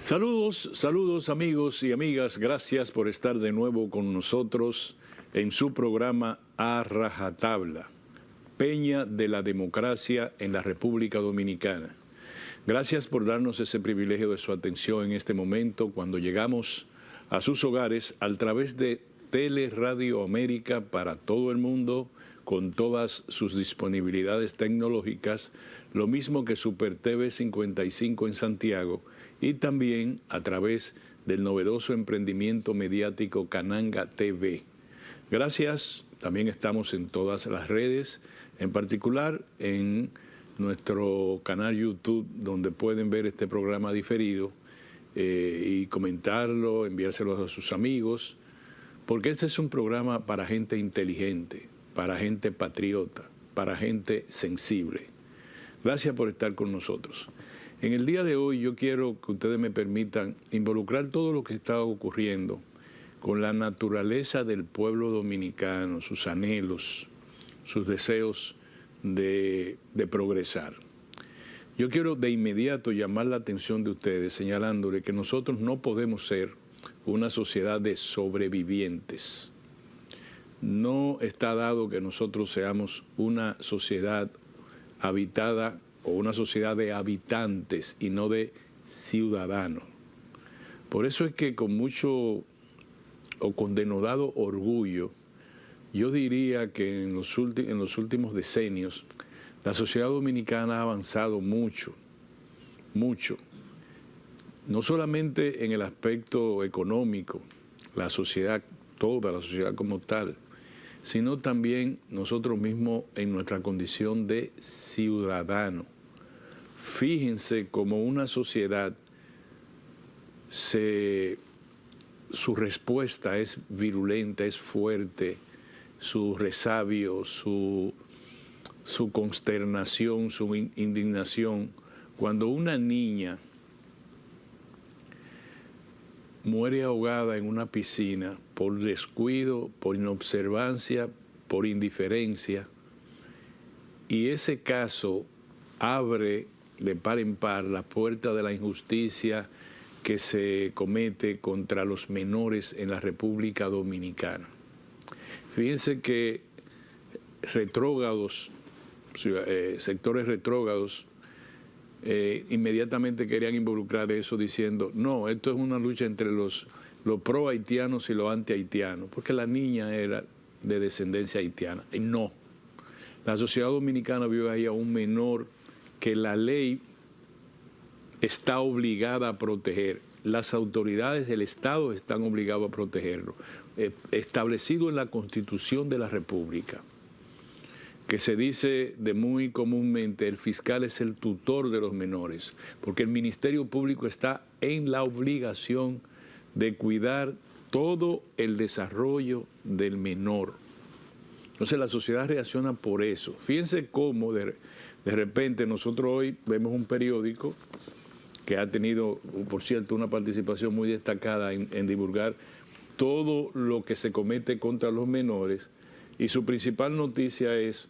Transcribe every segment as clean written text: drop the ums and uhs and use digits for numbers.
Saludos, saludos amigos y amigas, gracias por estar de nuevo con nosotros en su programa A Rajatabla, Peña de la Democracia en la República Dominicana. Gracias por darnos ese privilegio de su atención en este momento cuando llegamos a sus hogares a través de Teleradio América para todo el mundo con todas sus disponibilidades tecnológicas, lo mismo que Super TV 55 en Santiago y también a través del novedoso emprendimiento mediático Cananga TV. Gracias, también estamos en todas las redes, en particular en nuestro canal YouTube, donde pueden ver este programa diferido y comentarlo, enviárselo a sus amigos, porque este es un programa para gente inteligente, para gente patriota, para gente sensible. Gracias por estar con nosotros. En el día de hoy yo quiero que ustedes me permitan involucrar todo lo que está ocurriendo con la naturaleza del pueblo dominicano, sus anhelos, sus deseos de progresar. Yo quiero de inmediato llamar la atención de ustedes señalándole que nosotros no podemos ser una sociedad de sobrevivientes. No está dado que nosotros seamos una sociedad habitada o una sociedad de habitantes y no de ciudadanos. Por eso es que con mucho o con denodado orgullo, yo diría que en los últimos decenios la sociedad dominicana ha avanzado mucho, mucho. No solamente en el aspecto económico, la sociedad toda, la sociedad como tal, sino también nosotros mismos en nuestra condición de ciudadano. Fíjense cómo una sociedad, su respuesta es virulenta, es fuerte, su resabio, su consternación, su indignación. Cuando una niña muere ahogada en una piscina por descuido, por inobservancia, por indiferencia, y ese caso abre de par en par la puerta de la injusticia que se comete contra los menores en la República Dominicana. Fíjense que sectores retrógrados, inmediatamente querían involucrar eso diciendo, no, esto es una lucha entre los pro-haitianos y los anti-haitianos, porque la niña era de descendencia haitiana. Y no, la sociedad dominicana vio ahí a un menor que la ley está obligada a proteger. Las autoridades del Estado están obligadas a protegerlo, establecido en la Constitución de la República, que se dice de muy comúnmente, el fiscal es el tutor de los menores, porque el Ministerio Público está en la obligación de cuidar todo el desarrollo del menor. Entonces la sociedad reacciona por eso. Fíjense cómo de repente nosotros hoy vemos un periódico que ha tenido, por cierto, una participación muy destacada en divulgar todo lo que se comete contra los menores, y su principal noticia es: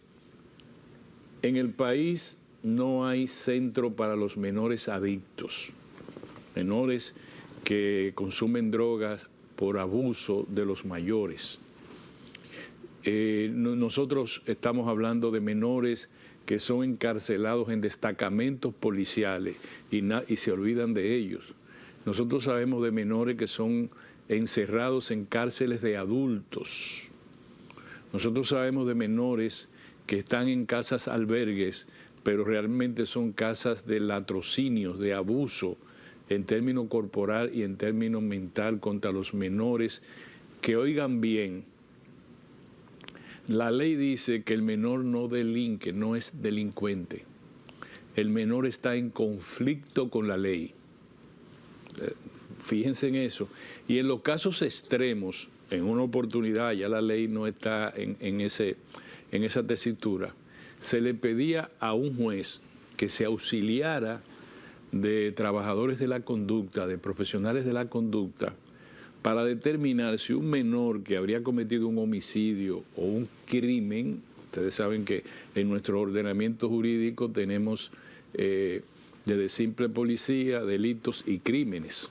en el país no hay centro para los menores adictos, menores que consumen drogas por abuso de los mayores. Nosotros estamos hablando de menores que son encarcelados en destacamentos policiales y se olvidan de ellos. Nosotros sabemos de menores que son encerrados en cárceles de adultos. Nosotros sabemos de menores que están en casas albergues, pero realmente son casas de latrocinios, de abuso en términos corporal y en términos mental contra los menores, que oigan bien, la ley dice que el menor no delinque, no es delincuente. El menor está en conflicto con la ley. Fíjense en eso. Y en los casos extremos, en una oportunidad, ya la ley no está en esa tesitura, se le pedía a un juez que se auxiliara de trabajadores de la conducta, de profesionales de la conducta, para determinar si un menor que habría cometido un homicidio o un crimen, ustedes saben que en nuestro ordenamiento jurídico tenemos desde simple policía, delitos y crímenes.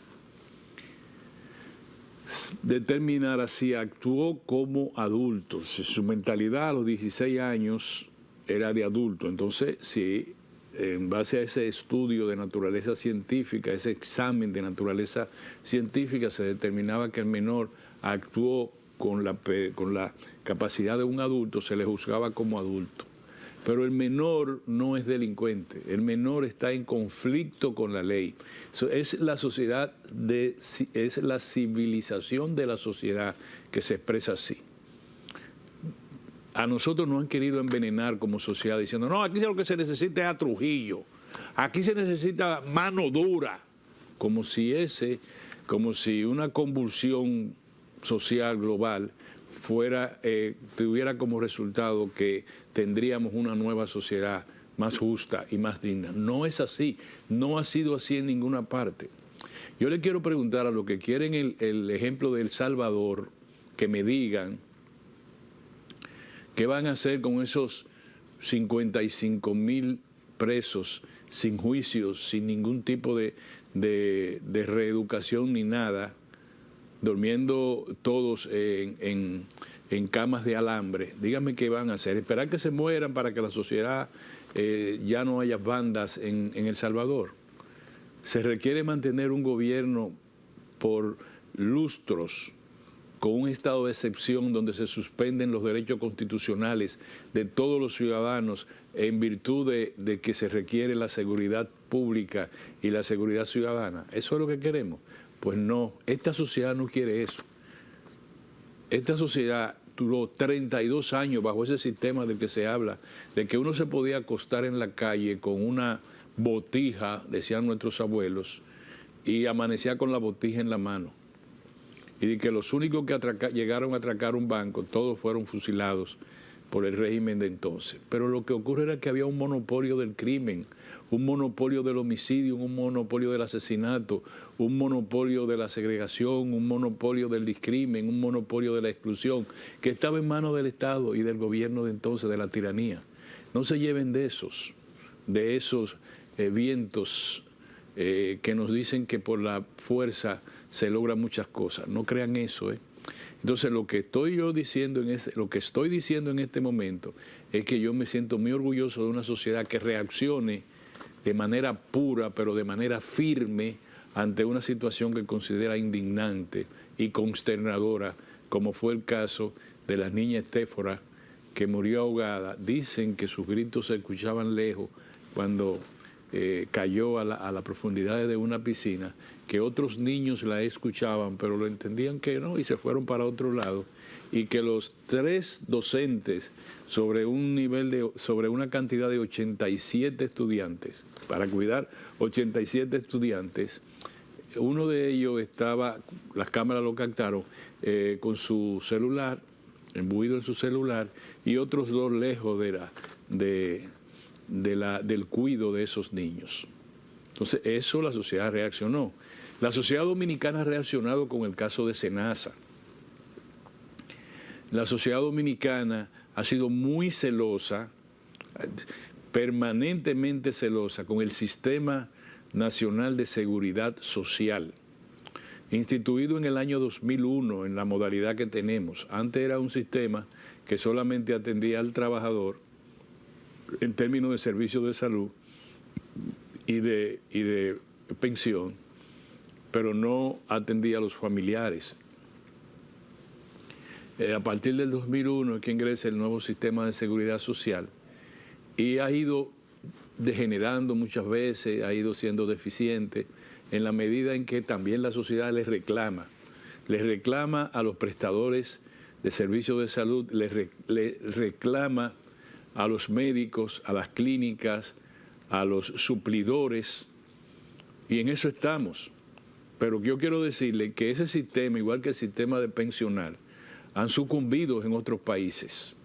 Determinar si actuó como adulto. Si su mentalidad a los 16 años era de adulto, entonces si en base a ese estudio de naturaleza científica, ese examen de naturaleza científica, se determinaba que el menor actuó con la capacidad de un adulto, se le juzgaba como adulto. Pero el menor no es delincuente, el menor está en conflicto con la ley. Es la sociedad, es la civilización de la sociedad que se expresa así. A nosotros nos han querido envenenar como sociedad diciendo, no, aquí lo que se necesita es a Trujillo, aquí se necesita mano dura, como si una convulsión social global tuviera como resultado que tendríamos una nueva sociedad más justa y más digna. No es así, no ha sido así en ninguna parte. Yo le quiero preguntar a los que quieren el ejemplo de El Salvador, que me digan qué van a hacer con esos 55,000 presos sin juicios, sin ningún tipo de reeducación ni nada, durmiendo todos en camas de alambre. Díganme qué van a hacer. ¿Esperar que se mueran para que la sociedad ya no haya bandas en El Salvador? Se requiere mantener un gobierno por lustros, con un estado de excepción donde se suspenden los derechos constitucionales de todos los ciudadanos en virtud de que se requiere la seguridad pública y la seguridad ciudadana. ¿Eso es lo que queremos? Pues no, esta sociedad no quiere eso. Esta sociedad duró 32 años bajo ese sistema del que se habla, de que uno se podía acostar en la calle con una botija, decían nuestros abuelos, y amanecía con la botija en la mano. Y de que los únicos que llegaron a atracar un banco, todos fueron fusilados por el régimen de entonces. Pero lo que ocurre era que había un monopolio del crimen, un monopolio del homicidio, un monopolio del asesinato, un monopolio de la segregación, un monopolio del discrimen, un monopolio de la exclusión, que estaba en manos del Estado y del gobierno de entonces, de la tiranía. No se lleven de esos vientos que nos dicen que por la fuerza se logran muchas cosas. No crean eso, Entonces, lo que estoy diciendo en este momento es que yo me siento muy orgulloso de una sociedad que reaccione de manera pura, pero de manera firme, ante una situación que considera indignante y consternadora, como fue el caso de la niña Estéfora, que murió ahogada. Dicen que sus gritos se escuchaban lejos cuando cayó a la profundidad de una piscina, que otros niños la escuchaban, pero lo entendían que no y se fueron para otro lado, y que los 3 docentes sobre una cantidad de 87 estudiantes, para cuidar 87 estudiantes, uno de ellos estaba, las cámaras lo captaron, con su celular, imbuido en su celular, y otros 2 lejos del cuidado de esos niños. Entonces, eso la sociedad reaccionó. La sociedad dominicana ha reaccionado con el caso de Senasa. La sociedad dominicana ha sido muy celosa, permanentemente celosa, con el Sistema Nacional de Seguridad Social, instituido en el año 2001 en la modalidad que tenemos. Antes era un sistema que solamente atendía al trabajador en términos de servicios de salud y de pensión, pero no atendía a los familiares. A partir del 2001 es que ingresa el nuevo sistema de seguridad social y ha ido degenerando muchas veces, ha ido siendo deficiente en la medida en que también la sociedad les reclama a los prestadores de servicios de salud, les reclama a los médicos, a las clínicas, a los suplidores, y en eso estamos. Pero yo quiero decirle que ese sistema, igual que el sistema de pensional, han sucumbido en otros países.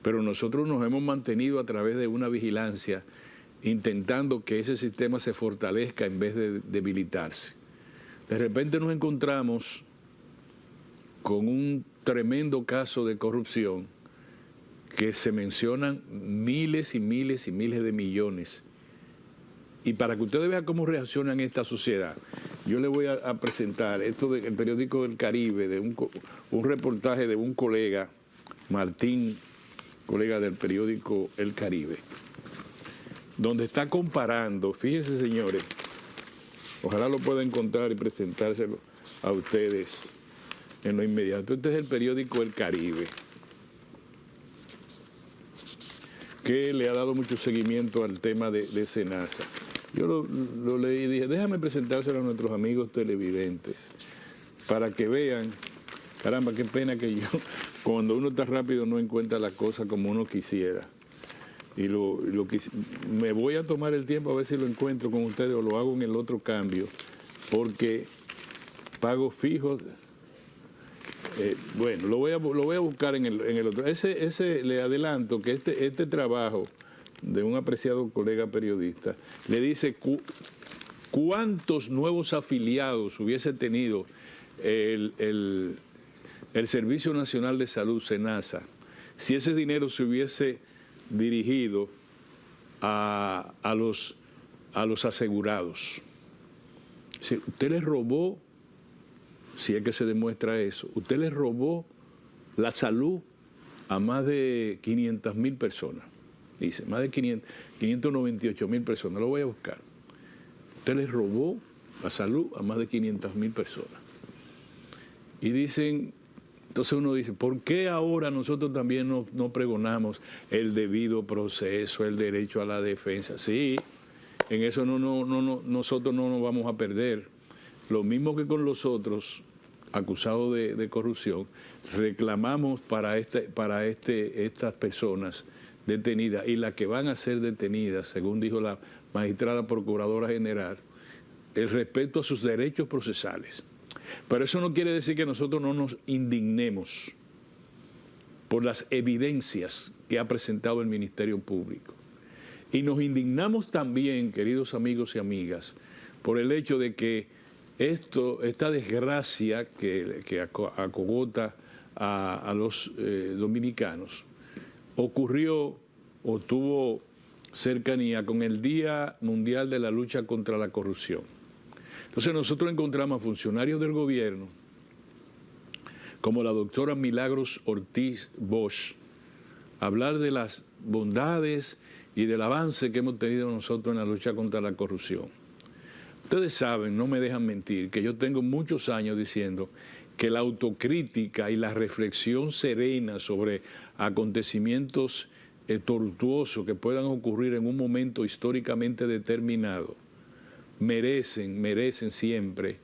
Pero nosotros nos hemos mantenido a través de una vigilancia, intentando que ese sistema se fortalezca en vez de debilitarse. De repente nos encontramos con un tremendo caso de corrupción que se mencionan miles y miles y miles de millones y para que ustedes vean cómo reacciona esta sociedad, yo le voy a presentar esto del periódico del Caribe, de un reportaje de un colega, Martín, colega del periódico El Caribe, donde está comparando, fíjense señores, ojalá lo pueda encontrar y presentárselo a ustedes en lo inmediato. Este es el periódico El Caribe, que le ha dado mucho seguimiento al tema de SENASA. Yo lo leí y dije, déjame presentárselo a nuestros amigos televidentes para que vean, caramba, qué pena que yo, cuando uno está rápido no encuentra las cosas como uno quisiera. Y me voy a tomar el tiempo a ver si lo encuentro con ustedes o lo hago en el otro cambio, porque pago fijos. Bueno, lo voy a buscar en el otro. Ese le adelanto que este trabajo de un apreciado colega periodista le dice cuántos nuevos afiliados hubiese tenido el Servicio Nacional de Salud, SENASA, si ese dinero se hubiese dirigido a los asegurados. Si usted les robó, si es que se demuestra eso, usted les robó la salud a más de 500.000 personas. Dice, más de 598.000 personas. Lo voy a buscar. Usted les robó la salud a más de 500.000 personas. Y dicen, entonces uno dice, ¿por qué ahora nosotros también no pregonamos el debido proceso, el derecho a la defensa? Sí, en eso nosotros no nos vamos a perder. Lo mismo que con los otros acusados de corrupción, reclamamos para estas personas detenidas y las que van a ser detenidas, según dijo la magistrada procuradora general, el respeto a sus derechos procesales. Pero eso no quiere decir que nosotros no nos indignemos por las evidencias que ha presentado el Ministerio Público. Y nos indignamos también, queridos amigos y amigas, por el hecho de que esta desgracia que acogota a los dominicanos ocurrió o tuvo cercanía con el Día Mundial de la Lucha contra la Corrupción. Entonces nosotros encontramos a funcionarios del gobierno, como la doctora Milagros Ortiz Bosch, hablar de las bondades y del avance que hemos tenido nosotros en la lucha contra la corrupción. Ustedes saben, no me dejan mentir, que yo tengo muchos años diciendo que la autocrítica y la reflexión serena sobre acontecimientos tortuosos que puedan ocurrir en un momento históricamente determinado merecen siempre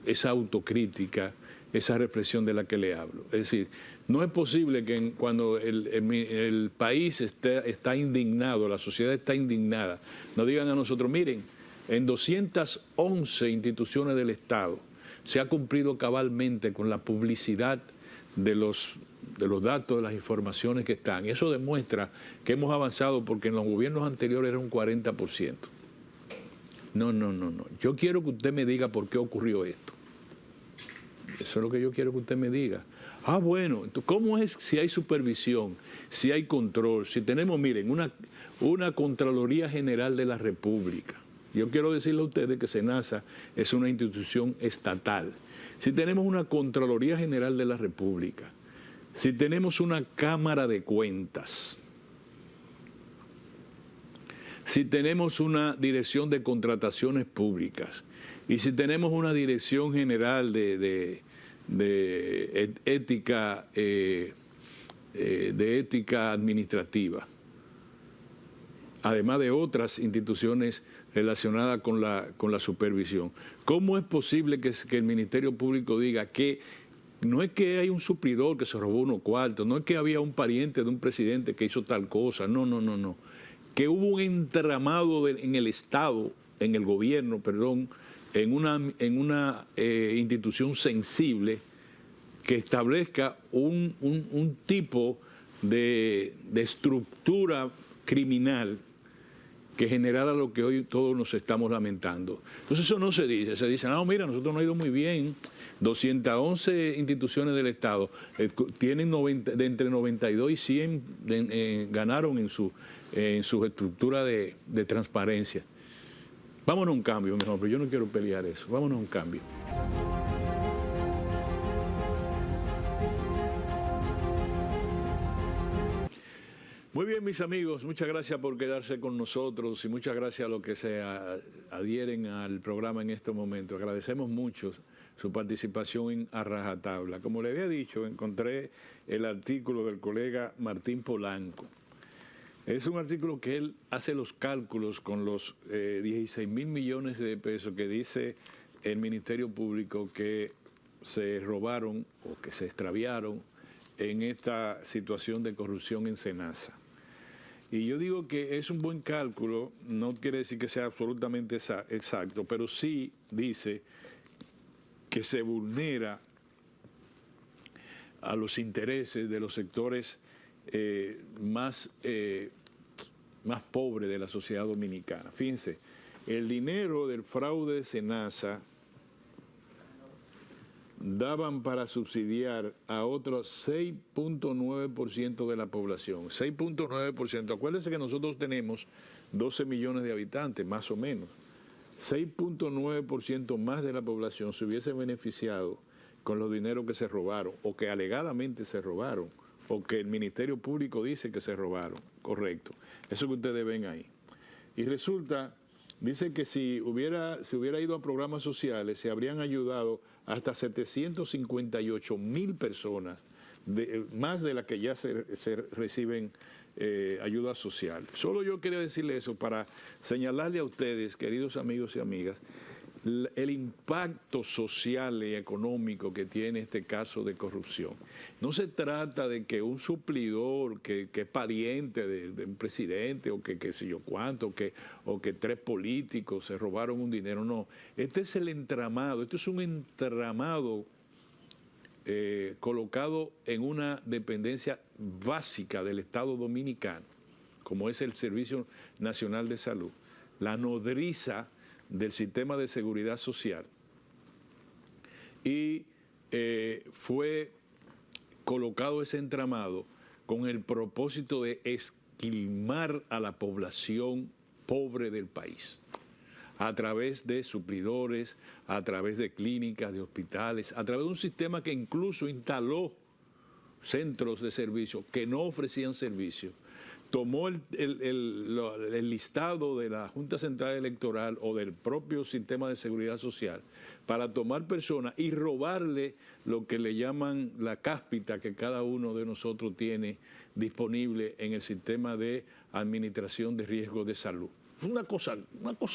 esa autocrítica, esa reflexión de la que le hablo. Es decir, no es posible que cuando el país está indignado, la sociedad está indignada, nos digan a nosotros, miren, en 211 instituciones del Estado se ha cumplido cabalmente con la publicidad de los datos, de las informaciones que están. Y eso demuestra que hemos avanzado porque en los gobiernos anteriores era un 40%. No. Yo quiero que usted me diga por qué ocurrió esto. Eso es lo que yo quiero que usted me diga. Ah, bueno, entonces, ¿cómo es si hay supervisión, si hay control, si tenemos, miren, una Contraloría General de la República? Yo quiero decirle a ustedes que SENASA es una institución estatal. Si tenemos una Contraloría General de la República, si tenemos una Cámara de Cuentas, si tenemos una Dirección de Contrataciones Públicas y si tenemos una Dirección General de ética administrativa, además de otras instituciones relacionadas con la supervisión. ¿Cómo es posible que el Ministerio Público diga que no es que hay un suplidor que se robó unos cuartos, no es que había un pariente de un presidente que hizo tal cosa, no, que hubo un entramado en el Estado, en el gobierno, perdón, en una institución sensible que establezca un tipo de estructura criminal que generara lo que hoy todos nos estamos lamentando? Entonces eso no se dice, se dice, no, mira, nosotros nos ha ido muy bien, 211 instituciones del Estado tienen de entre 92 y 100 ganaron en en su estructura de transparencia. Vámonos a un cambio, mejor, pero yo no quiero pelear eso. Vámonos a un cambio. Muy bien, mis amigos, muchas gracias por quedarse con nosotros y muchas gracias a los que se adhieren al programa en este momento. Agradecemos mucho su participación en A Rajatabla. Como le había dicho, encontré el artículo del colega Martín Polanco. Es un artículo que él hace los cálculos con los 16 mil millones de pesos que dice el Ministerio Público que se robaron o que se extraviaron en esta situación de corrupción en SENASA. Y yo digo que es un buen cálculo, no quiere decir que sea absolutamente exacto, pero sí dice que se vulnera a los intereses de los sectores más pobres de la sociedad dominicana. Fíjense, el dinero del fraude de SENASA daban para subsidiar a otros 6.9% de la población. 6.9%. Acuérdense que nosotros tenemos 12 millones de habitantes, más o menos. 6.9% más de la población se hubiese beneficiado con los dineros que se robaron, o que alegadamente se robaron, o que el Ministerio Público dice que se robaron. Correcto. Eso que ustedes ven ahí. Y resulta, dice que si hubiera ido a programas sociales, se habrían ayudado hasta 758,000 personas, más de las que ya se reciben ayuda social. Solo yo quería decirle eso para señalarle a ustedes, queridos amigos y amigas, el impacto social y económico que tiene este caso de corrupción. No se trata de que un suplidor que es pariente de un presidente o que sé yo cuánto, o que tres políticos se robaron un dinero, no. Este es el entramado, esto es un entramado colocado en una dependencia básica del Estado Dominicano, como es el Servicio Nacional de Salud, la nodriza del sistema de seguridad social, y fue colocado ese entramado con el propósito de esquilmar a la población pobre del país, a través de suplidores, a través de clínicas, de hospitales, a través de un sistema que incluso instaló centros de servicio que no ofrecían servicio. Tomó el listado de la Junta Central Electoral o del propio sistema de seguridad social para tomar personas y robarle lo que le llaman la cáspita que cada uno de nosotros tiene disponible en el sistema de administración de riesgos de salud. Es una cosa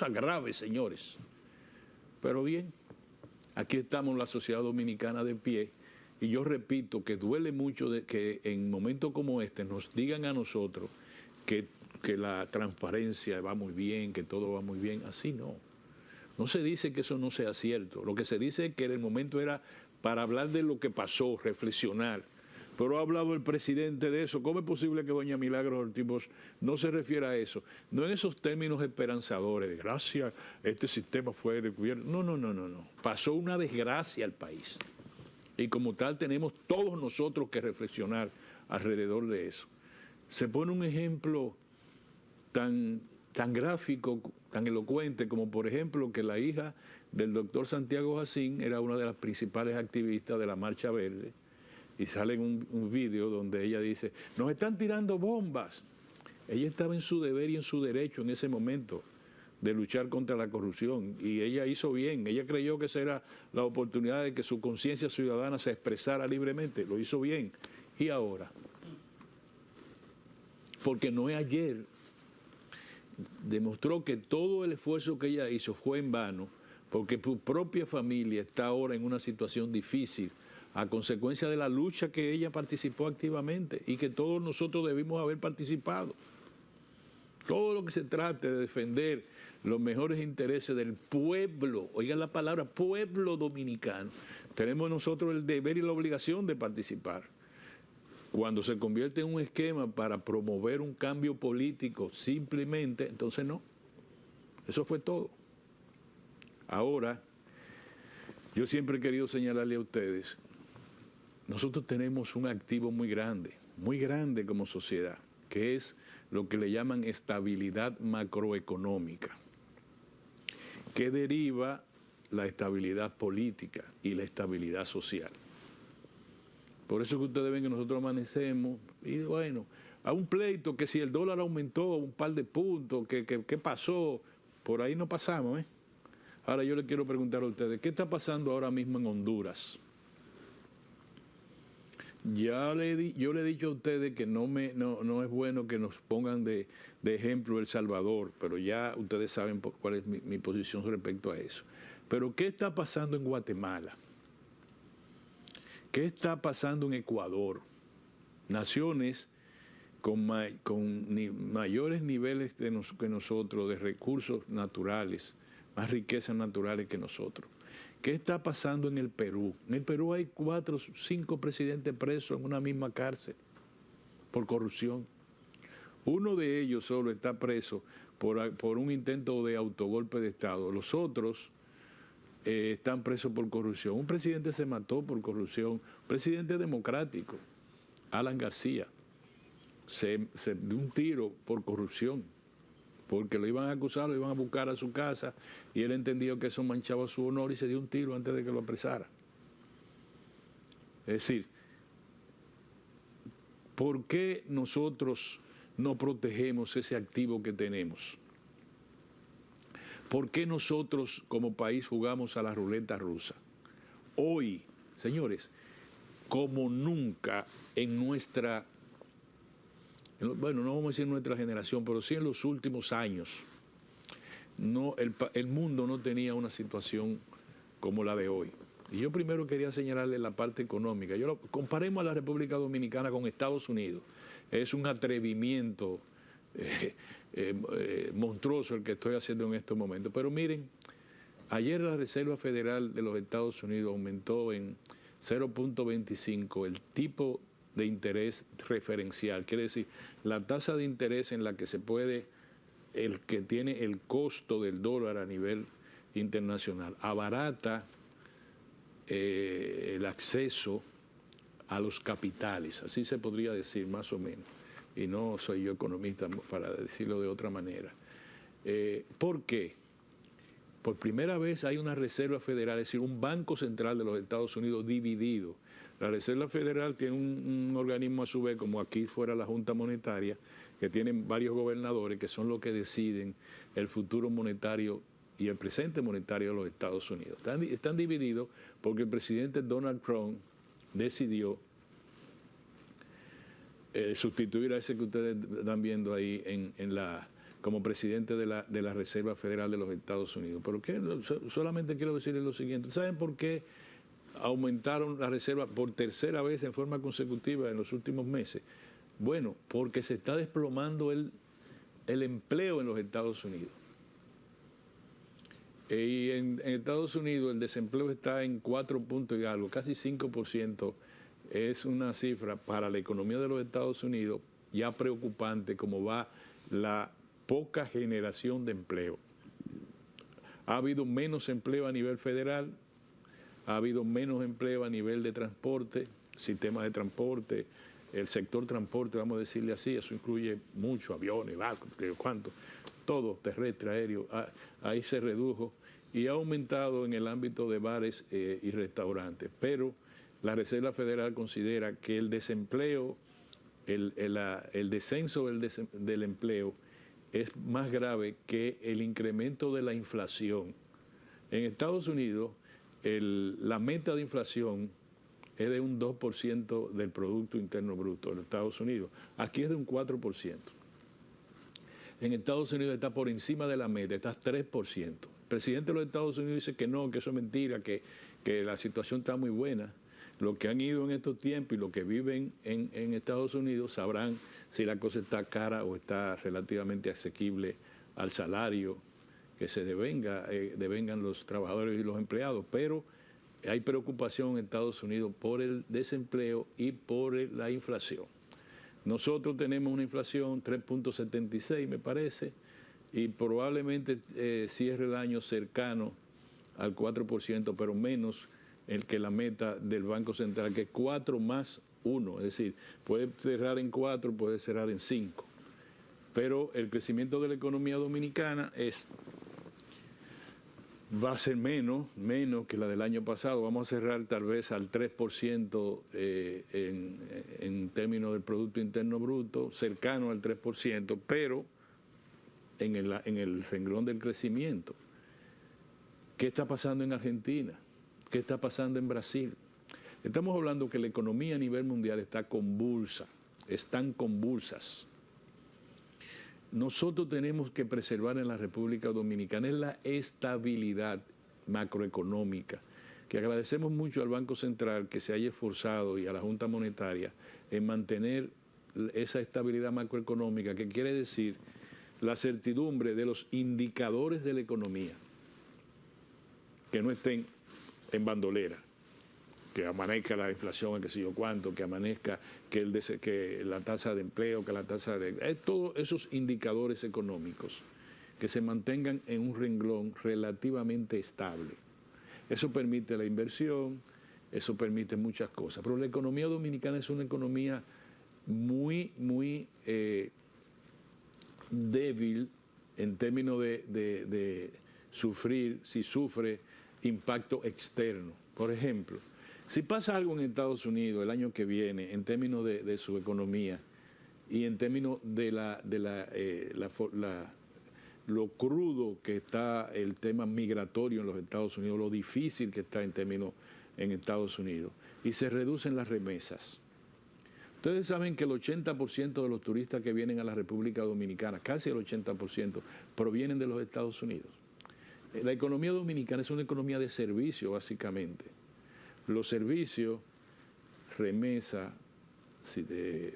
grave, señores. Pero bien, aquí estamos la sociedad dominicana de pie. Y yo repito que duele mucho de que en momentos como este nos digan a nosotros que la transparencia va muy bien, que todo va muy bien. Así no. No se dice que eso no sea cierto. Lo que se dice es que el momento era para hablar de lo que pasó, reflexionar. Pero ha hablado el presidente de eso. ¿Cómo es posible que doña Milagros Ortiz no se refiera a eso? No en esos términos esperanzadores, de gracias, este sistema fue descubierto. No. Pasó una desgracia al país. Y como tal tenemos todos nosotros que reflexionar alrededor de eso. Se pone un ejemplo tan gráfico, tan elocuente, como por ejemplo que la hija del doctor Santiago Jacín era una de las principales activistas de la Marcha Verde, y sale en un vídeo donde ella dice, nos están tirando bombas. Ella estaba en su deber y en su derecho en ese momento de luchar contra la corrupción, y ella hizo bien. Ella creyó que esa era la oportunidad de que su conciencia ciudadana se expresara libremente, lo hizo bien. ¿Y ahora? Porque no es ayer. Demostró que todo el esfuerzo que ella hizo fue en vano, porque su propia familia está ahora en una situación difícil a consecuencia de la lucha que ella participó activamente y que todos nosotros debimos haber participado. Todo lo que se trate de defender los mejores intereses del pueblo, oigan la palabra, pueblo dominicano, tenemos nosotros el deber y la obligación de participar. Cuando se convierte en un esquema para promover un cambio político simplemente, entonces no. Eso fue todo. Ahora, yo siempre he querido señalarle a ustedes, nosotros tenemos un activo muy grande como sociedad, que es lo que le llaman estabilidad macroeconómica, que deriva la estabilidad política y la estabilidad social. Por eso que ustedes ven que nosotros amanecemos y bueno, a un pleito que si el dólar aumentó un par de puntos, ¿qué pasó? Por ahí no pasamos, ¿eh? Ahora yo le quiero preguntar a ustedes, ¿qué está pasando ahora mismo en Honduras? Yo le he dicho a ustedes que no es bueno que nos pongan de ejemplo El Salvador, pero ya ustedes saben cuál es mi posición respecto a eso. Pero ¿qué está pasando en Guatemala? ¿Qué está pasando en Ecuador? Naciones con mayores niveles que nosotros de recursos naturales, más riquezas naturales que nosotros. ¿Qué está pasando en el Perú? En el Perú hay 4 o 5 presidentes presos en una misma cárcel por corrupción. Uno de ellos solo está preso por un intento de autogolpe de Estado. Los otros están presos por corrupción. Un presidente se mató por corrupción, un presidente democrático, Alan García, se dio un tiro por corrupción, porque lo iban a acusar, lo iban a buscar a su casa y él entendió que eso manchaba su honor y se dio un tiro antes de que lo apresara. Es decir, ¿por qué nosotros no protegemos ese activo que tenemos? ¿Por qué nosotros como país jugamos a la ruleta rusa? Hoy, señores, como nunca en nuestra, bueno, no vamos a decir nuestra generación, pero sí en los últimos años, el mundo no tenía una situación como la de hoy. Y yo primero quería señalarle la parte económica. Comparemos a la República Dominicana con Estados Unidos. Es un atrevimiento monstruoso el que estoy haciendo en estos momentos. Pero miren, ayer la Reserva Federal de los Estados Unidos aumentó en 0.25 el tipo de interés referencial, quiere decir, la tasa de interés en la que se puede, el que tiene el costo del dólar a nivel internacional, abarata el acceso a los capitales, así se podría decir más o menos, y no soy yo economista para decirlo de otra manera. ¿Por qué? Por primera vez hay una Reserva Federal, es decir, un Banco Central de los Estados Unidos dividido. La Reserva Federal tiene un organismo a su vez, como aquí fuera la Junta Monetaria, que tienen varios gobernadores que son los que deciden el futuro monetario y el presente monetario de los Estados Unidos. Están divididos porque el presidente Donald Trump decidió sustituir a ese que ustedes están viendo ahí como presidente de la Reserva Federal de los Estados Unidos. Pero solamente quiero decirles lo siguiente. ¿Saben por qué aumentaron la reserva por tercera vez en forma consecutiva en los últimos meses? Bueno, porque se está desplomando el empleo en los Estados Unidos. Y en Estados Unidos el desempleo está en 4 puntos y algo, casi 5%. Es una cifra para la economía de los Estados Unidos ya preocupante, como va la poca generación de empleo. Ha habido menos empleo a nivel federal, ha habido menos empleo a nivel de transporte, sistema de transporte, el sector transporte, vamos a decirle así, eso incluye mucho, aviones, barcos, cuánto, todo, terrestre, aéreo, ahí se redujo y ha aumentado en el ámbito de bares y restaurantes. Pero la Reserva Federal considera que el desempleo, el descenso del empleo es más grave que el incremento de la inflación. En Estados Unidos, la meta de inflación es de un 2% del Producto Interno Bruto en Estados Unidos. Aquí es de un 4%. En Estados Unidos está por encima de la meta, está 3%. El presidente de los Estados Unidos dice que no, que eso es mentira, que la situación está muy buena. Los que han ido en estos tiempos y los que viven en Estados Unidos sabrán si la cosa está cara o está relativamente asequible al salario que se devengan los trabajadores y los empleados. Pero hay preocupación en Estados Unidos por el desempleo y por la inflación. Nosotros tenemos una inflación 3.76, me parece, y probablemente cierre el año cercano al 4%, pero menos el que la meta del Banco Central, que es 4 más 1, es decir, puede cerrar en 4, puede cerrar en 5. pero el crecimiento de la economía dominicana va a ser menos que la del año pasado. Vamos a cerrar tal vez al 3% en términos del Producto Interno Bruto, cercano al 3%, pero en el renglón del crecimiento. ¿Qué está pasando en Argentina? ¿Qué está pasando en Brasil? Estamos hablando que la economía a nivel mundial está convulsa, están convulsas. Nosotros tenemos que preservar en la República Dominicana la estabilidad macroeconómica, que agradecemos mucho al Banco Central que se haya esforzado y a la Junta Monetaria en mantener esa estabilidad macroeconómica, que quiere decir la certidumbre de los indicadores de la economía, que no estén en bandolera, que amanezca la inflación, que sé yo cuánto, que amanezca que la tasa de empleo, que la tasa de... todos esos indicadores económicos que se mantengan en un renglón relativamente estable. Eso permite la inversión, eso permite muchas cosas. Pero la economía dominicana es una economía muy débil en términos de sufrir, si sufre impacto externo. Por ejemplo, si pasa algo en Estados Unidos el año que viene, en términos de su economía y en términos de lo crudo que está el tema migratorio en los Estados Unidos, lo difícil que está en términos en Estados Unidos, y se reducen las remesas. Ustedes saben que el 80% de los turistas que vienen a la República Dominicana, casi el 80%, provienen de los Estados Unidos. La economía dominicana es una economía de servicio, básicamente. Los servicios, remesa,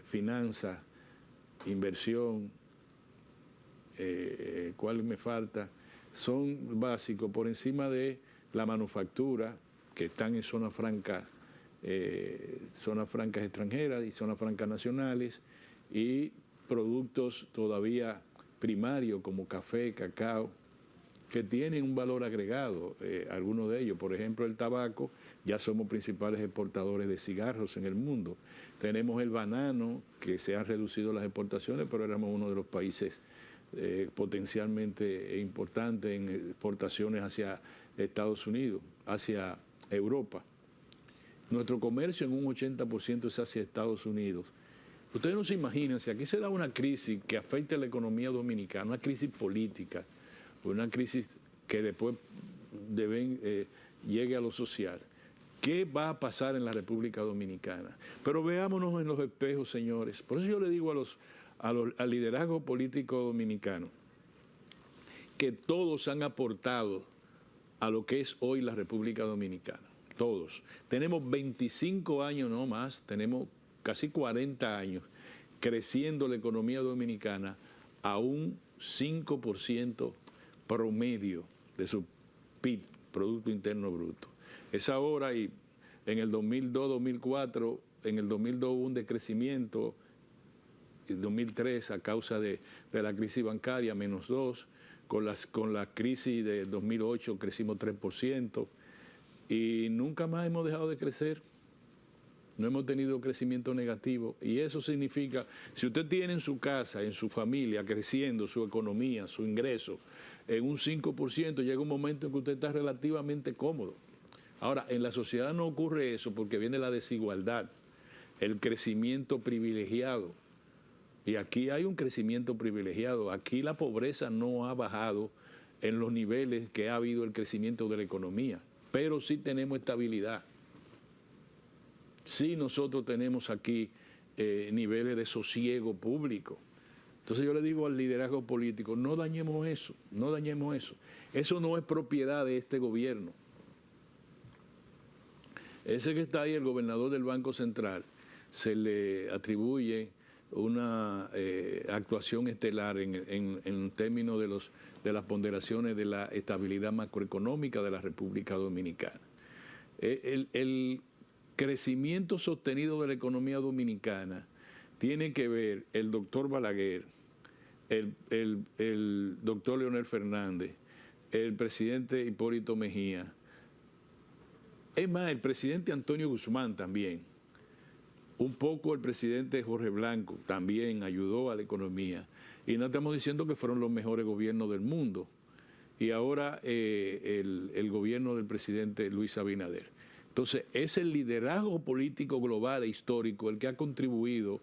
finanzas, inversión, ¿cuál me falta? Son básicos por encima de la manufactura, que están en zonas francas extranjeras y zonas francas nacionales, y productos todavía primarios como café, cacao, que tienen un valor agregado, algunos de ellos. Por ejemplo, el tabaco, ya somos principales exportadores de cigarros en el mundo. Tenemos el banano, que se han reducido las exportaciones, pero éramos uno de los países potencialmente importantes en exportaciones hacia Estados Unidos, hacia Europa. Nuestro comercio en un 80% es hacia Estados Unidos. Ustedes no se imaginan, si aquí se da una crisis que afecta a la economía dominicana, una crisis política, una crisis que después llegue a lo social, ¿qué va a pasar en la República Dominicana? Pero veámonos en los espejos, señores. Por eso yo le digo al liderazgo político dominicano que todos han aportado a lo que es hoy la República Dominicana. Todos. Tenemos 25 años, no más, tenemos casi 40 años creciendo la economía dominicana a un 5% promedio de su PIB, Producto Interno Bruto. Es ahora, y en el 2002, 2004, en el 2002 hubo un decrecimiento, en 2003 a causa de la crisis bancaria, -2%, con la crisis de 2008 crecimos 3%, y nunca más hemos dejado de crecer. No hemos tenido crecimiento negativo, y eso significa, si usted tiene en su casa, en su familia, creciendo su economía, su ingreso, en un 5%, llega un momento en que usted está relativamente cómodo. Ahora, en la sociedad no ocurre eso porque viene la desigualdad, el crecimiento privilegiado. Y aquí hay un crecimiento privilegiado. Aquí la pobreza no ha bajado en los niveles que ha habido el crecimiento de la economía, pero sí tenemos estabilidad. Sí, nosotros tenemos aquí niveles de sosiego público. Entonces yo le digo al liderazgo político, no dañemos eso, no dañemos eso. Eso no es propiedad de este gobierno. Ese que está ahí, el gobernador del Banco Central, se le atribuye una actuación estelar en términos de las ponderaciones de la estabilidad macroeconómica de la República Dominicana. El crecimiento sostenido de la economía dominicana tiene que ver el doctor Balaguer, el doctor Leonel Fernández, el presidente Hipólito Mejía, es más, el presidente Antonio Guzmán también, un poco el presidente Jorge Blanco también ayudó a la economía, Y no estamos diciendo que fueron los mejores gobiernos del mundo. Y ahora el gobierno del presidente Luis Abinader. Entonces, es el liderazgo político global e histórico el que ha contribuido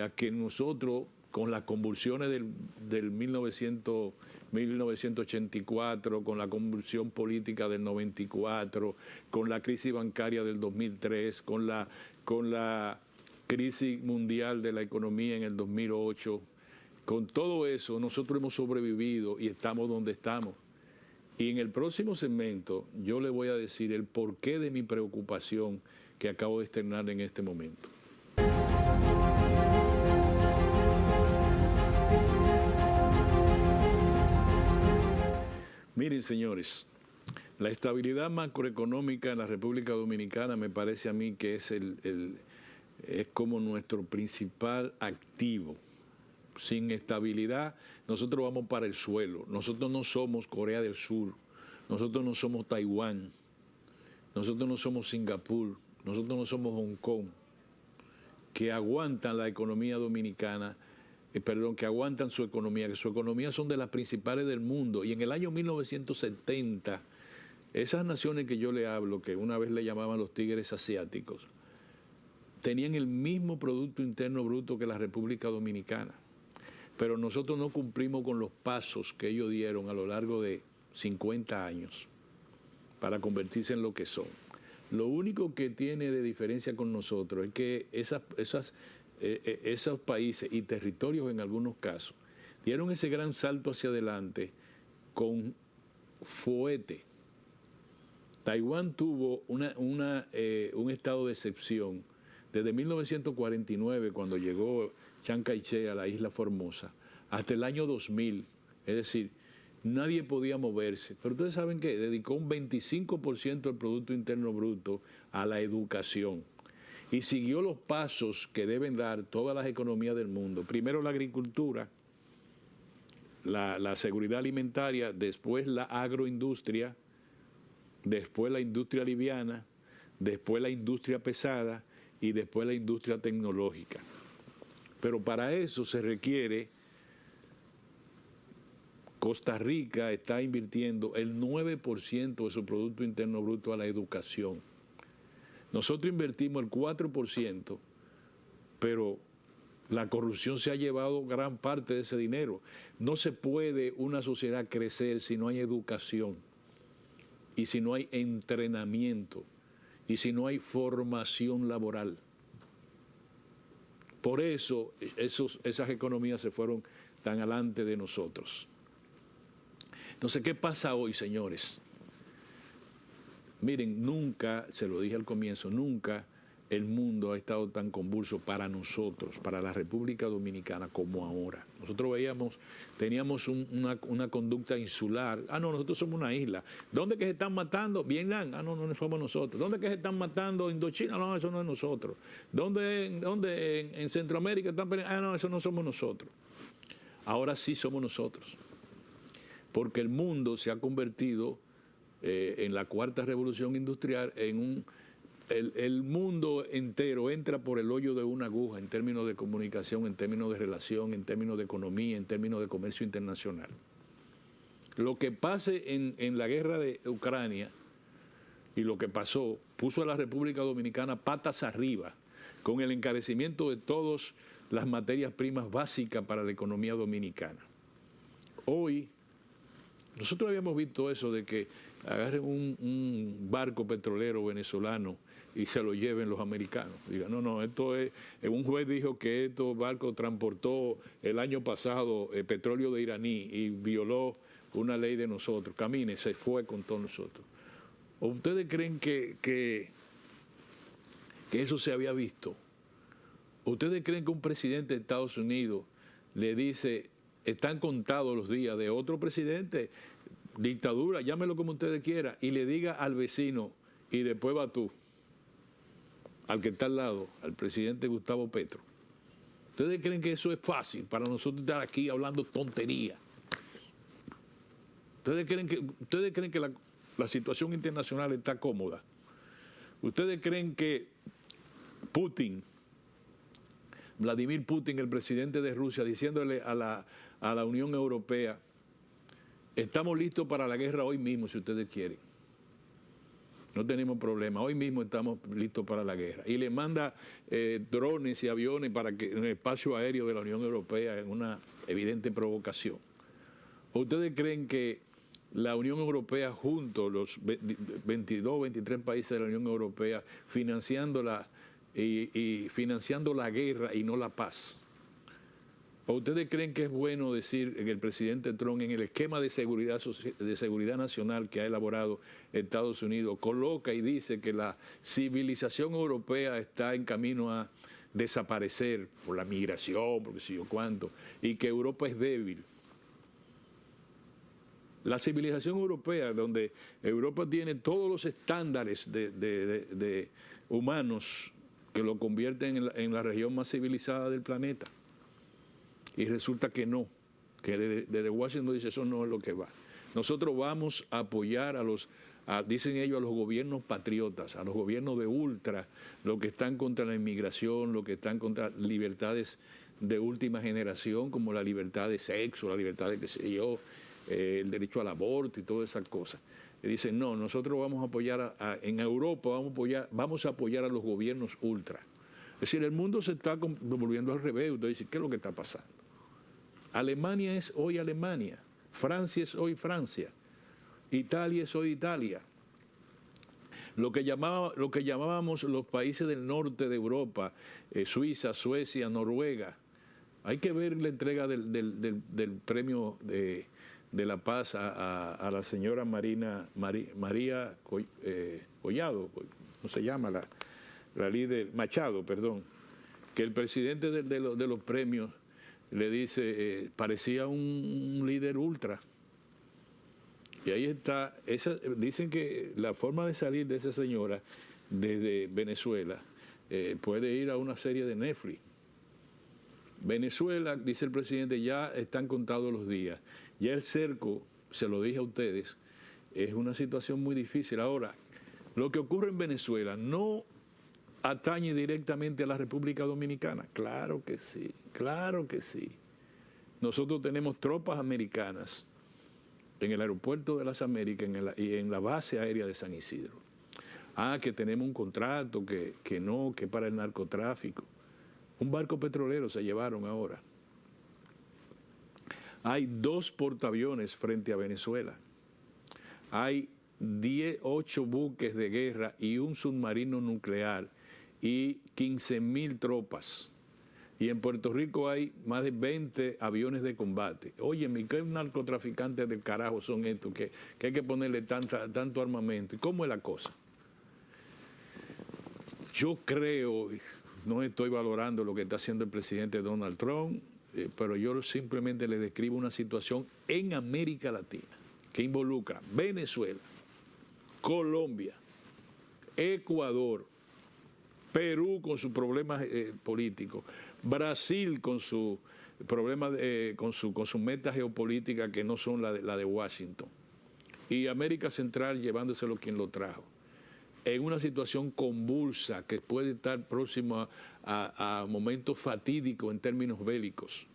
a que nosotros, con las convulsiones del 1984, con la convulsión política del 94, con la crisis bancaria del 2003, con la crisis mundial de la economía en el 2008, con todo eso nosotros hemos sobrevivido y estamos donde estamos. Y en el próximo segmento yo le voy a decir el porqué de mi preocupación que acabo de externar en este momento. Miren, señores, la estabilidad macroeconómica en la República Dominicana me parece a mí que es como nuestro principal activo. Sin estabilidad, nosotros vamos para el suelo. Nosotros no somos Corea del Sur, nosotros no somos Taiwán, nosotros no somos Singapur, nosotros no somos Hong Kong, que aguantan la economía dominicana, que aguantan su economía, que su economía son de las principales del mundo. Y en el año 1970, esas naciones que yo le hablo, que una vez le llamaban los tigres asiáticos, tenían el mismo Producto Interno Bruto que la República Dominicana. Pero nosotros no cumplimos con los pasos que ellos dieron a lo largo de 50 años para convertirse en lo que son. Lo único que tiene de diferencia con nosotros es que esos países y territorios en algunos casos dieron ese gran salto hacia adelante con fuete. Taiwán tuvo un estado de excepción desde 1949, cuando llegó Chiang Kai-shek a la isla Formosa, hasta el año 2000, es decir, nadie podía moverse. Pero ustedes saben que dedicó un 25% del Producto Interno Bruto a la educación y siguió los pasos que deben dar todas las economías del mundo. Primero la agricultura, la seguridad alimentaria, después la agroindustria, después la industria liviana, después la industria pesada y después la industria tecnológica. Pero para eso se requiere, Costa Rica está invirtiendo el 9% de su Producto Interno Bruto a la educación. Nosotros invertimos el 4%, pero la corrupción se ha llevado gran parte de ese dinero. No se puede una sociedad crecer si no hay educación, y si no hay entrenamiento, y si no hay formación laboral. Por eso esas economías se fueron tan adelante de nosotros. Entonces, ¿qué pasa hoy, señores? Miren, nunca, se lo dije al comienzo, nunca el mundo ha estado tan convulso para nosotros, para la República Dominicana, como ahora. Nosotros teníamos una conducta insular. No, nosotros somos una isla. ¿Dónde que se están matando? Vietnam. No somos nosotros. ¿Dónde que se están matando? Indochina. No, eso no es nosotros. ¿Dónde en Centroamérica están peleando? No, eso no somos nosotros. Ahora sí somos nosotros. Porque el mundo se ha convertido en la cuarta revolución industrial el mundo entero entra por el hoyo de una aguja en términos de comunicación, en términos de relación, en términos de economía, en términos de comercio internacional. Lo que pase en la guerra de Ucrania y lo que pasó puso a la República Dominicana patas arriba con el encarecimiento de todas las materias primas básicas para la economía dominicana. Hoy, nosotros habíamos visto eso de que agarren un barco petrolero venezolano y se lo lleven los americanos. Digan, no, esto es... Un juez dijo que estos barcos transportó el año pasado petróleo de iraní y violó una ley de nosotros. Camine, se fue con todos nosotros. ¿O ustedes creen que eso se había visto? ¿Ustedes creen que un presidente de Estados Unidos le dice, están contados los días de otro presidente, dictadura, llámelo como ustedes quieran, y le diga al vecino, y después va tú, al que está al lado, al presidente Gustavo Petro? ¿Ustedes creen que eso es fácil para nosotros estar aquí hablando tontería? ¿Ustedes creen que la situación internacional está cómoda? ¿Ustedes creen que Putin Vladimir Putin, el presidente de Rusia, diciéndole a la Unión Europea, estamos listos para la guerra hoy mismo si ustedes quieren. No tenemos problema, hoy mismo estamos listos para la guerra. Y le manda drones y aviones para que en el espacio aéreo de la Unión Europea, en una evidente provocación. ¿O ustedes creen que la Unión Europea, junto los 22, 23 países de la Unión Europea, financiándola y financiando la guerra y no la paz? ¿O ustedes creen que es bueno decir que el presidente Trump, en el esquema de seguridad nacional que ha elaborado Estados Unidos, coloca y dice que la civilización europea está en camino a desaparecer por la migración, por qué sé yo cuánto, y que Europa es débil? La civilización europea, donde Europa tiene todos los estándares de humanos que lo convierten en la región más civilizada del planeta. Y resulta que no, que desde Washington dice eso no es lo que va. Nosotros vamos a apoyar dicen ellos, a los gobiernos patriotas, a los gobiernos de ultra, los que están contra la inmigración, los que están contra libertades de última generación, como la libertad de sexo, la libertad de qué sé yo, el derecho al aborto y todas esas cosas. Y dicen, no, nosotros vamos a apoyar, en Europa vamos a apoyar a los gobiernos ultra. Es decir, el mundo se está volviendo al revés. Usted dice, ¿qué es lo que está pasando? Alemania es hoy Alemania, Francia es hoy Francia, Italia es hoy Italia. Lo que llamábamos los países del norte de Europa, Suiza, Suecia, Noruega. Hay que ver la entrega del premio de la paz a la señora María Collado, ¿cómo se llama? La líder, Machado, perdón, que el presidente de los premios le dice, parecía un líder ultra. Y ahí está, dicen que la forma de salir de esa señora desde Venezuela puede ir a una serie de Netflix. Venezuela, dice el presidente, ya están contados los días. Ya el cerco, se lo dije a ustedes, es una situación muy difícil. Ahora, lo que ocurre en Venezuela no atañe directamente a la República Dominicana. Claro que sí, claro que sí. Nosotros tenemos tropas americanas en el aeropuerto de las Américas y en la base aérea de San Isidro. Que tenemos un contrato, que para el narcotráfico. Un barco petrolero se llevaron ahora. Hay 2 portaaviones frente a Venezuela. Hay 8 buques de guerra y un submarino nuclear y 15.000 tropas. Y en Puerto Rico hay más de 20 aviones de combate. Oye, ¿qué narcotraficantes del carajo son estos que hay que ponerle tanto armamento? ¿Y cómo es la cosa? Yo creo, no estoy valorando lo que está haciendo el presidente Donald Trump, pero yo simplemente le describo una situación en América Latina que involucra Venezuela, Colombia, Ecuador, Perú con sus problemas políticos, Brasil con sus problemas, con su meta geopolítica que no son la de Washington, y América Central llevándoselo quien lo trajo, en una situación convulsa que puede estar próximo a momentos fatídicos en términos bélicos,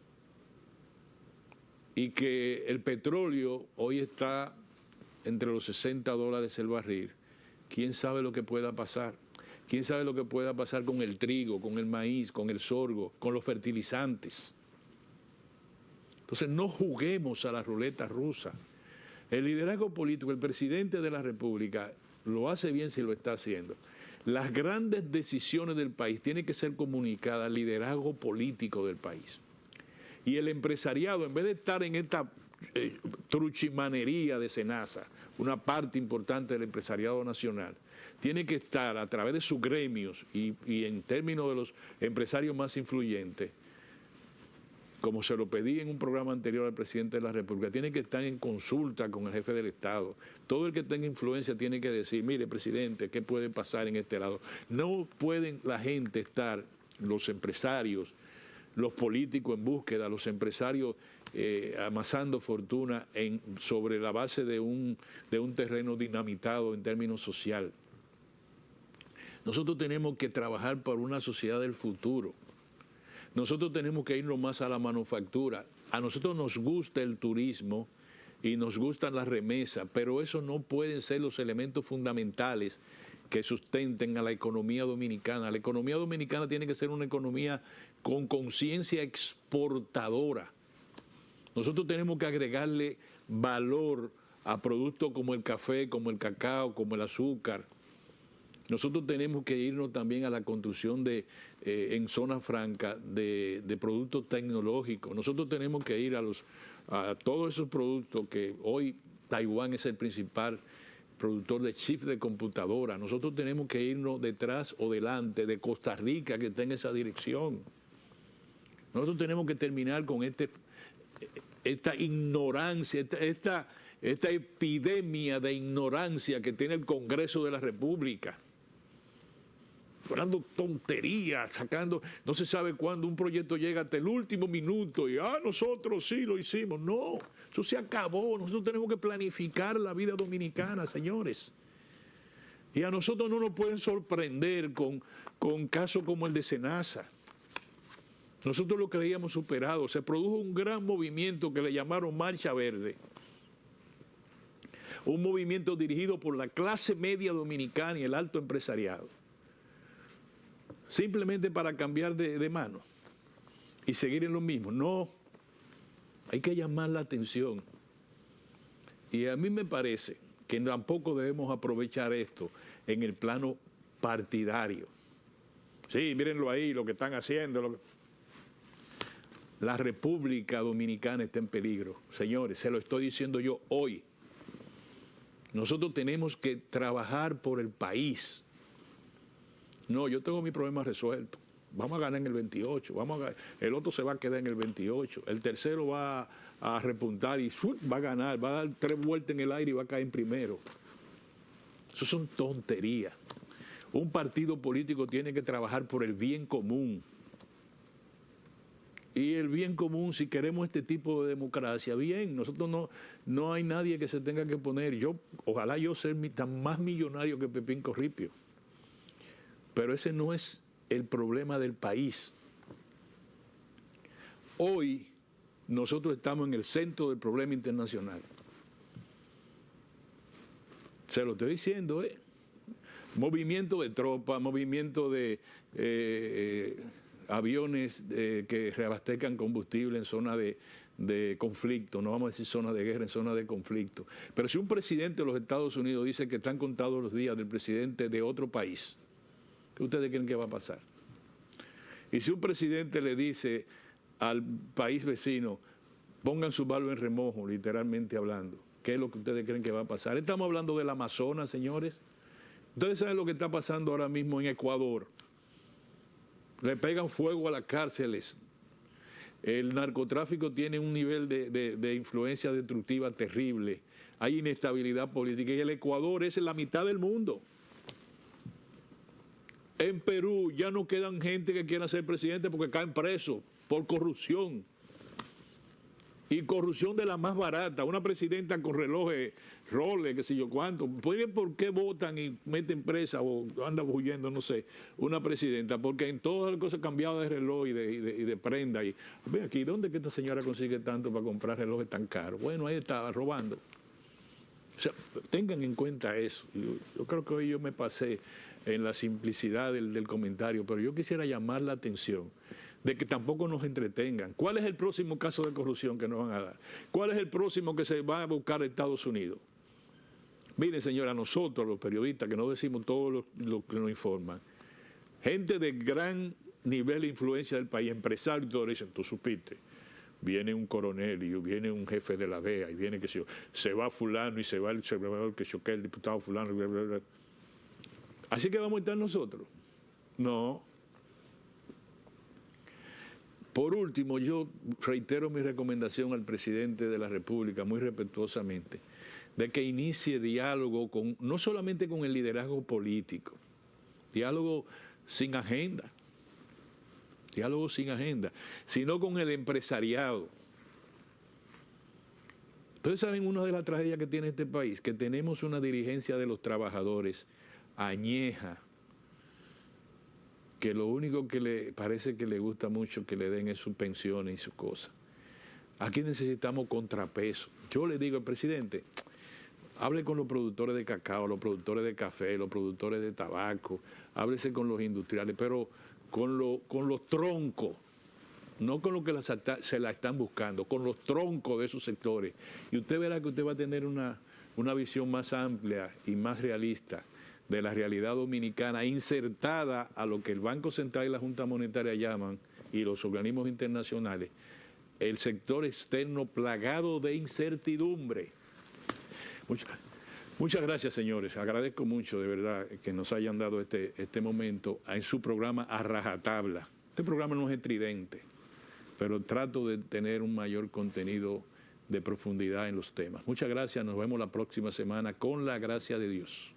y que el petróleo hoy está entre los $60 el barril. ¿Quién sabe lo que pueda pasar? ¿Quién sabe lo que pueda pasar con el trigo, con el maíz, con el sorgo, con los fertilizantes? Entonces no juguemos a la ruleta rusa. El liderazgo político, el presidente de la República lo hace bien si lo está haciendo. Las grandes decisiones del país tienen que ser comunicadas al liderazgo político del país. Y el empresariado, en vez de estar en esta truchimanería de Senasa, una parte importante del empresariado nacional, tiene que estar a través de sus gremios y en términos de los empresarios más influyentes, como se lo pedí en un programa anterior al presidente de la República, tiene que estar en consulta con el jefe del Estado. Todo el que tenga influencia tiene que decir, mire, presidente, ¿qué puede pasar en este lado? No pueden la gente estar, los empresarios, los políticos en búsqueda, los empresarios amasando fortuna sobre la base de un terreno dinamitado en términos social. Nosotros tenemos que trabajar por una sociedad del futuro. nosotros tenemos que irnos más a la manufactura. A nosotros nos gusta el turismo y nos gustan las remesas, pero eso no pueden ser los elementos fundamentales que sustenten a la economía dominicana. La economía dominicana tiene que ser una economía con conciencia exportadora. Nosotros tenemos que agregarle valor a productos como el café, como el cacao, como el azúcar. Nosotros tenemos que irnos también a la construcción en zona franca de productos tecnológicos. Nosotros tenemos que ir a todos esos productos que hoy Taiwán es el principal productor de chips de computadora. Nosotros tenemos que irnos detrás o delante de Costa Rica, que está en esa dirección. Nosotros tenemos que terminar con esta ignorancia, esta epidemia de ignorancia que tiene el Congreso de la República. Hablando tonterías, sacando, no se sabe cuándo un proyecto llega hasta el último minuto y nosotros sí lo hicimos. No, eso se acabó. Nosotros tenemos que planificar la vida dominicana, señores. Y a nosotros no nos pueden sorprender con casos como el de Senasa. Nosotros lo creíamos superado. Se produjo un gran movimiento que le llamaron Marcha Verde. Un movimiento dirigido por la clase media dominicana y el alto empresariado. Simplemente para cambiar de mano y seguir en lo mismo. No, hay que llamar la atención. Y a mí me parece que tampoco debemos aprovechar esto en el plano partidario. Sí, mírenlo ahí, lo que están haciendo. La República Dominicana está en peligro. Señores, se lo estoy diciendo yo hoy. Nosotros tenemos que trabajar por el país. No, yo tengo mi problema resuelto. Vamos a ganar en el 28. El otro se va a quedar en el 28. El tercero va a repuntar y va a ganar. Va a dar 3 vueltas en el aire y va a caer en primero. Eso son tonterías. Un partido político tiene que trabajar por el bien común. Y el bien común, si queremos este tipo de democracia, bien, nosotros no hay nadie que se tenga que poner. Ojalá yo ser tan más millonario que Pepín Corripio. Pero ese no es el problema del país. Hoy nosotros estamos en el centro del problema internacional. Se lo estoy diciendo, movimiento de tropas, movimiento de aviones que reabastezcan combustible en zona de conflicto, no vamos a decir zona de guerra, en zona de conflicto. Pero si un presidente de los Estados Unidos dice que están contados los días del presidente de otro país, ¿qué ustedes creen que va a pasar? Y si un presidente le dice al país vecino, pongan su barba en remojo, literalmente hablando, ¿qué es lo que ustedes creen que va a pasar? Estamos hablando del Amazonas, señores. Ustedes saben lo que está pasando ahora mismo en Ecuador. Le pegan fuego a las cárceles. El narcotráfico tiene un nivel de influencia destructiva terrible. Hay inestabilidad política. Y el Ecuador es la mitad del mundo. En Perú ya no quedan gente que quiera ser presidente porque caen presos por corrupción. Y corrupción de la más barata. Una presidenta con relojes Rolex, qué sé yo cuánto. ¿Por qué votan y meten presa o andan huyendo, no sé, una presidenta? Porque en todas las cosas cambiadas de reloj y de prenda. Y ve aquí, ¿dónde es que esta señora consigue tanto para comprar relojes tan caros? Bueno, ahí está, robando. O sea, tengan en cuenta eso. Yo creo que hoy yo me pasé en la simplicidad del comentario, pero yo quisiera llamar la atención de que tampoco nos entretengan. ¿Cuál es el próximo caso de corrupción que nos van a dar? ¿Cuál es el próximo que se va a buscar en Estados Unidos? Miren, señora, nosotros, los periodistas, que no decimos todo lo que nos informan, gente de gran nivel de influencia del país, empresarios, y todo, dicen, tú supiste, viene un coronel y viene un jefe de la DEA y viene, que se va fulano y se va el senador, que el diputado fulano, bla, bla, bla. Así que vamos a estar nosotros. No. Por último, yo reitero mi recomendación al presidente de la República, muy respetuosamente, de que inicie diálogo no solamente con el liderazgo político, diálogo sin agenda, sino con el empresariado. Ustedes saben una de las tragedias que tiene este país, que tenemos una dirigencia de los trabajadores añeja, que lo único que le parece que le gusta mucho que le den es sus pensiones y sus cosas. Aquí necesitamos contrapeso. Yo le digo al presidente, hable con los productores de cacao, los productores de café, los productores de tabaco, háblese con los industriales, pero con los troncos, no con lo que se la están buscando, con los troncos de esos sectores. Y usted verá que usted va a tener una visión más amplia y más realista de la realidad dominicana, insertada a lo que el Banco Central y la Junta Monetaria llaman, y los organismos internacionales, el sector externo plagado de incertidumbre. Muchas gracias, señores. Agradezco mucho, de verdad, que nos hayan dado este momento en su programa A Rajatabla. Este programa no es estridente, pero trato de tener un mayor contenido de profundidad en los temas. Muchas gracias. Nos vemos la próxima semana con la gracia de Dios.